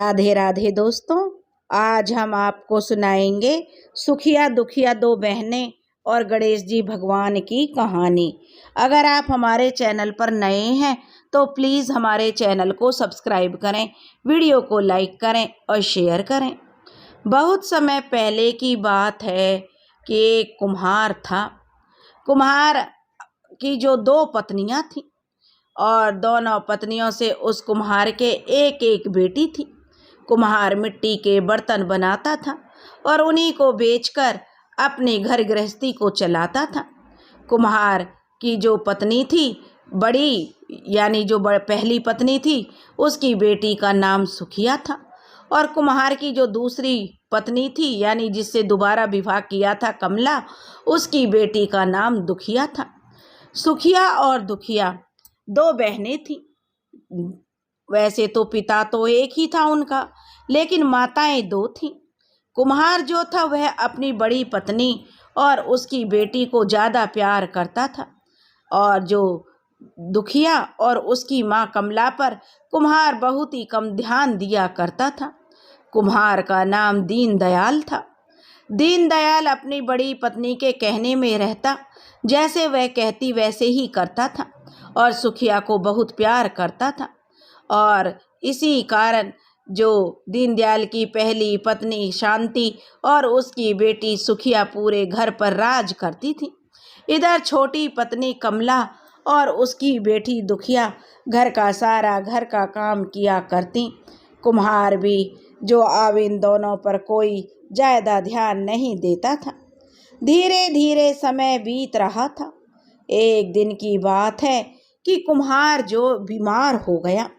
राधे राधे दोस्तों, आज हम आपको सुनाएंगे सुखिया दुखिया दो बहनें और गणेश जी भगवान की कहानी। अगर आप हमारे चैनल पर नए हैं तो प्लीज़ हमारे चैनल को सब्सक्राइब करें, वीडियो को लाइक करें और शेयर करें। बहुत समय पहले की बात है कि एक कुम्हार था। कुम्हार की जो दो पत्नियां थीं और दोनों पत्नियों से उस कुम्हार के एक एक बेटी थी। कुम्हार मिट्टी के बर्तन बनाता था और उन्हीं को बेचकर अपनी घर गृहस्थी को चलाता था। कुम्हार की जो पत्नी थी बड़ी, यानी जो पहली पत्नी थी, उसकी बेटी का नाम सुखिया था और कुम्हार की जो दूसरी पत्नी थी, यानी जिससे दोबारा विवाह किया था, कमला, उसकी बेटी का नाम दुखिया था। सुखिया और दुखिया दो बहनें थीं। वैसे तो पिता तो एक ही था उनका, लेकिन माताएं दो थीं। कुम्हार जो था वह अपनी बड़ी पत्नी और उसकी बेटी को ज़्यादा प्यार करता था, और जो दुखिया और उसकी माँ कमला पर कुम्हार बहुत ही कम ध्यान दिया करता था। कुम्हार का नाम दीनदयाल था। दीनदयाल अपनी बड़ी पत्नी के कहने में रहता, जैसे वह कहती वैसे ही करता था और सुखिया को बहुत प्यार करता था। और इसी कारण जो दीनदयाल की पहली पत्नी शांति और उसकी बेटी सुखिया पूरे घर पर राज करती थी। इधर छोटी पत्नी कमला और उसकी बेटी दुखिया घर का काम किया करती। कुम्हार भी जो अब इन दोनों पर कोई ज़्यादा ध्यान नहीं देता था। धीरे धीरे समय बीत रहा था। एक दिन की बात है कि कुम्हार जो बीमार हो गया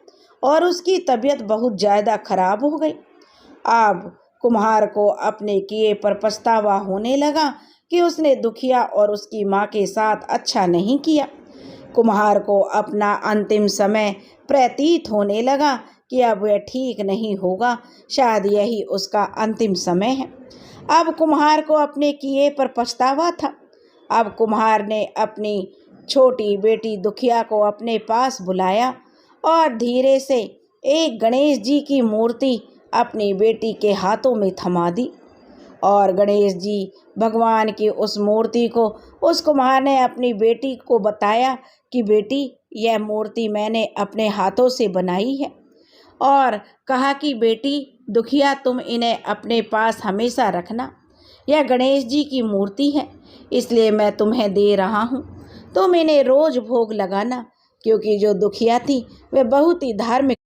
और उसकी तबीयत बहुत ज़्यादा खराब हो गई। अब कुम्हार को अपने किए पर पछतावा होने लगा कि उसने दुखिया और उसकी माँ के साथ अच्छा नहीं किया। कुम्हार को अपना अंतिम समय प्रतीत होने लगा कि अब वह ठीक नहीं होगा, शायद यही उसका अंतिम समय है। अब कुम्हार को अपने किए पर पछतावा था। अब कुम्हार ने अपनी छोटी बेटी दुखिया को अपने पास बुलाया और धीरे से एक गणेश जी की मूर्ति अपनी बेटी के हाथों में थमा दी। और गणेश जी भगवान की उस मूर्ति को उस कुम्हार ने अपनी बेटी को बताया कि बेटी, यह मूर्ति मैंने अपने हाथों से बनाई है, और कहा कि बेटी दुखिया, तुम इन्हें अपने पास हमेशा रखना। यह गणेश जी की मूर्ति है, इसलिए मैं तुम्हें दे रहा हूँ। तुम इन्हें रोज़ भोग लगाना, क्योंकि जो दुखिया थी वह बहुत ही धार्मिक